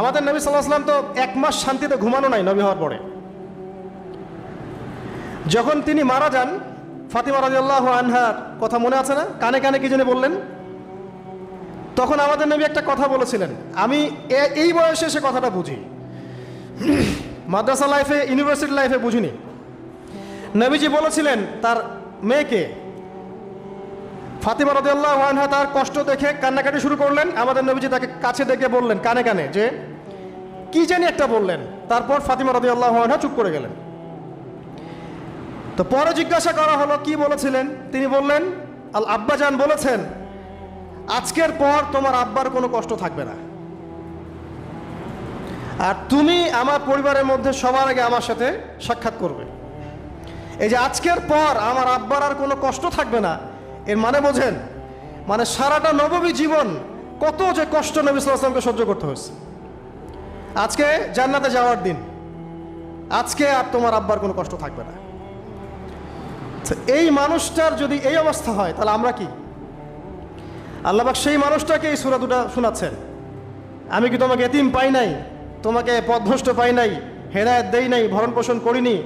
আমাদের নবী সাল্লাল্লাহু আলাইহি ওয়াসাল্লাম তো 1 মাস শান্তিতে ঘুমানো নাই নবী হওয়ার পরে। যখন তিনি মারা যান, ফাতিমা রাদিয়াল্লাহু আনহার কথা মনে আছে না? কানে কানে কি জানি বললেন। তখন আমাদের নবী একটা কথা বলেছিলেন, আমি এই বয়সে এসে কথাটা বুঝি, মাদ্রাসা লাইফে, ইউনিভার্সিটি লাইফে বুঝিনি। নবীজি বলেছিলেন তার মেয়েকে, ফাতিমা রাদিয়াল্লাহু আনহা তার কষ্ট দেখে কান্নাকাটি শুরু করলেন। আমাদের নবীজি তাকে কাছে ডেকে বললেন কানে কানে যে কি জানি একটা বললেন। তারপর ফাতিমা রাদিয়াল্লাহু আনহা চুপ করে গেলেন। তো পরে জিজ্ঞাসা করা হলো কি বলেছিলেন। তিনি বললেন, আব্বাজান বলেছেন আজকের পর তোমার আব্বার কোনো কষ্ট থাকবে না, আর তুমি আমার পরিবারের মধ্যে সবার আগে আমার সাথে সাক্ষাৎ করবে। এই যে আজকের পর আমার আব্বার আর কোনো কষ্ট থাকবে না, এর মানে বোঝেন, মানে সারাটা নববী জীবন কত যে কষ্ট নবী সাল্লাল্লাহু আলাইহি ওয়াসাল্লামকে সহ্য করতে হয়েছে। আজকে জান্নাতে যাওয়ার দিন, আজকে আর তোমার আব্বার কোনো কষ্ট থাকবে না। এই মানুষটার যদি এই অবস্থা হয় তাহলে আমরা কি? আল্লাহ পাক সেই মানুষটাকে এই সূরা দুটো শোনাচ্ছেন, আমি কি তোমাকে এতিম পাই নাই, তোমাকে পথভ্রষ্ট পাই নাই, হেদায়েত দেই নাই, ভরণ পোষণ করিনি,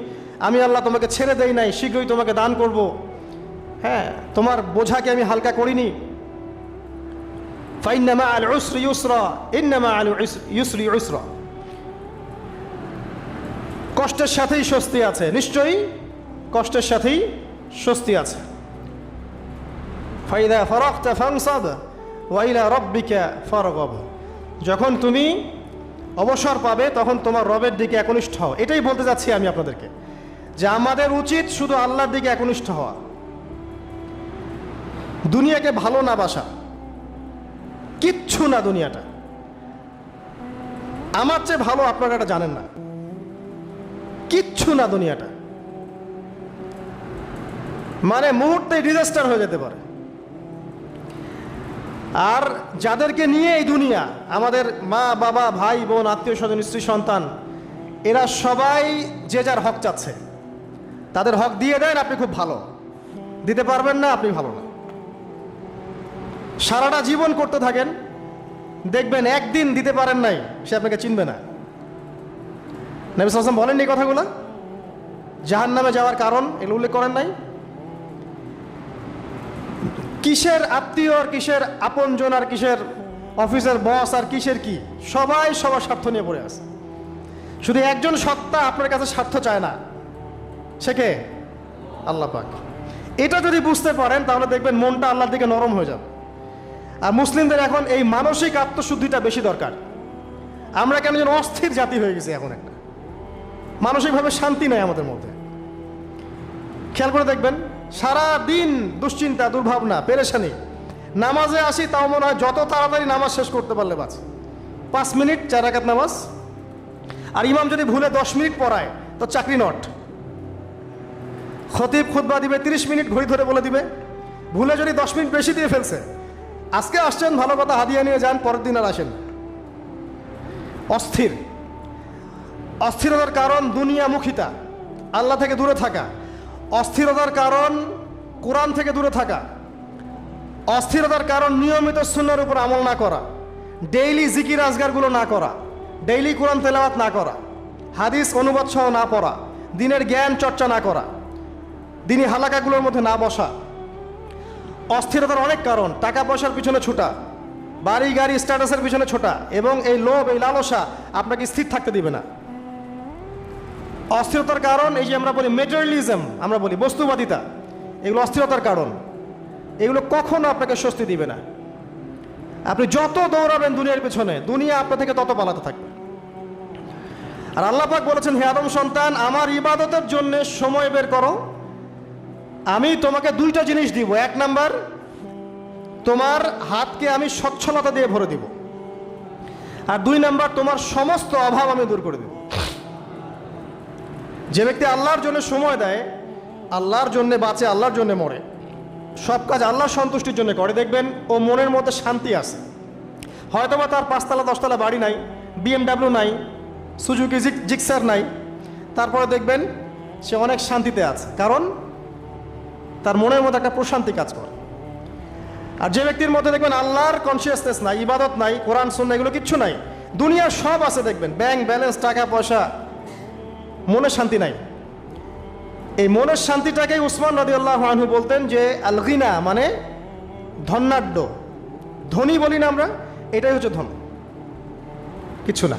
আমি আল্লাহ তোমাকে ছেড়ে দেই নাই, শীঘ্রই তোমাকে দান করব, হ্যাঁ, তোমার বোঝাকে আমি হালকা করিনি। ফাইন্না মাআল উসরি ইউসরা, ইন্না মাআল ইউসরি ইউসরা, কষ্টের সাথেই স্বস্তি আছে, নিশ্চয়ই কষ্টের সাথেই স্বস্তি আছে। ফাইদা ফারাগতা ফানসাব ওয়া ইলা রাব্বিকা ফারগাব, যখন তুমি অবসর পাবে তখন তোমার রবের দিকে একনিষ্ঠ হও। এটাই বলতে যাচ্ছি আমি আপনাদেরকে, যে আমাদের উচিত শুধু আল্লাহর দিকে একনিষ্ঠ হওয়া, দুনিয়াকে ভালো না বাসা, কিচ্ছু না দুনিয়াটা। আমার চেয়ে ভালো আপনারা এটা জানেন না, কিচ্ছু না দুনিয়াটা, মানে মুহূর্তে ডিজাস্টার হয়ে যেতে পারে। আর যাদেরকে নিয়ে এই দুনিয়া, আমাদের মা বাবা ভাই বোন আত্মীয় স্বজন স্ত্রী সন্তান, এরা সবাই যে যার হক চাচ্ছে, তাদের হক দিয়ে দেন, আপনি খুব ভালো, দিতে পারবেন না আপনি ভালো না। সারাটা জীবন করতে থাকেন, দেখবেন একদিন দিতে পারেন নাই, সে আপনাকে চিনবে না। নবী সাল্লাল্লাহু আলাইহি ওয়াসাল্লাম বলেন এই কথাগুলো, জাহান্নামে যাওয়ার কারণ এগুলো উল্লেখ করেন নাই। কিসের আত্মীয় আর কিসের আপনজন আর কিসের অফিসের বস আর কিসের কি, সবাই সবার স্বার্থ নিয়ে পড়ে আছে। শুধু একজন সত্তা আপনার কাছে স্বার্থ চায় না, সে কে? আল্লাহ পাক। এটা যদি বুঝতে পারেন তাহলে দেখবেন মনটা আল্লাহর দিকে নরম হয়ে যাবে। আর মুসলিমদের এখন এই মানসিক আত্মশুদ্ধিটা বেশি দরকার। আমরা কেন যেন অস্থির জাতি হয়ে গেছি এখন, একটা মানসিকভাবে শান্তি নেই আমাদের মধ্যে। খেয়াল করে দেখবেন সারা দিন দুশ্চিন্তা, দুর্ভাবনা, পেরেশানি। নামাজে আসি তাও মনে হয় যত তাড়াতাড়ি নামাজ শেষ করতে পারলে বাঁচ, 5 মিনিট 4 রাকাত নামাজ। আর ইমাম যদি ভুলে 10 মিনিট পড়ায় তো চাকরি নট। খতিব খুতবা দিবে 30 মিনিট ঘড়ি ধরে বলে দিবে, ভুলে যদি 10 মিনিট বেশি দিয়ে ফেলছে, আজকে আসছেন ভালো কথা, হাদিয়া নিয়ে যান, পরের দিন আর আসেন। অস্থির, অস্থিরতার কারণ দুনিয়ামুখিতা, আল্লাহ থেকে দূরে থাকা। অস্থিরতার কারণ কোরআন থেকে দূরে থাকা। অস্থিরতার কারণ নিয়মিত সুন্নাহর উপর আমল না করা, ডেইলি জিকির আজগারগুলো না করা, ডেইলি কোরআন তেলাওয়াত না করা, হাদিস অনুবাদ সহ না পড়া, দিনের জ্ঞান চর্চা না করা, দিনী হালাকাগুলোর মধ্যে না বসা। অস্থিরতার অনেক কারণ, টাকা পয়সার পিছনে ছুটা, বাড়ি গাড়ি স্ট্যাটাসের পিছনে ছোটা, এবং এই লোভ, এই লালসা আপনাকে স্থির থাকতে দিবে না। অস্থিরতার কারণ এই যে আমরা বলি মেটেরিয়ালিজম, আমরা বলি বস্তুবাদিতা, এগুলো অস্থিরতার কারণ। এগুলো কখনো আপনাকে স্বস্তি দিবে না। আপনি যত দৌড়াবেন দুনিয়ার পেছনে, দুনিয়া আপনার থেকে তত পালাতে থাকবে। আর আল্লাহ পাক বলেছেন, হে আদম সন্তান, আমার ইবাদতের জন্য সময় বের করো, আমি তোমাকে 2টা জিনিস দিব। 1 নাম্বার, তোমার হাতকে আমি সচ্ছলতা দিয়ে ভরে দিব, আর 2 নাম্বার, তোমার সমস্ত অভাব আমি দূর করে দেব। যে ব্যক্তি আল্লাহর জন্য সময় দেয়, আল্লাহর জন্য বাঁচে, আল্লাহর জন্য মরে, সব কাজ আল্লাহর সন্তুষ্টির জন্য করে, দেখবেন ও মনের মধ্যে শান্তি আছে। হয়তোবা তার 5 তলা 10 তলা বাড়ি নাই, BMW নাই, সুজুকি জিক্সার নাই, তারপরে দেখবেন সে অনেক শান্তিতে আছে, কারণ তার মনের মধ্যে একটা প্রশান্তি কাজ করে। আর যে ব্যক্তির মধ্যে দেখবেন আল্লাহর কনসিয়াসনেস নাই, ইবাদত নাই, কোরআন সুন্নাহ এগুলো কিচ্ছু নাই, দুনিয়ার সব আছে দেখবেন, ব্যাংক ব্যালেন্স, টাকা পয়সা, মনের শান্তি নাই। এই মনের শান্তিটাকেই উসমান রাদিয়াল্লাহু আনহু বলতেন যে আল গিনা মানে ধনাঢ্য, ধনী বলি না আমরা, এটাই হচ্ছে ধন, কিছু না।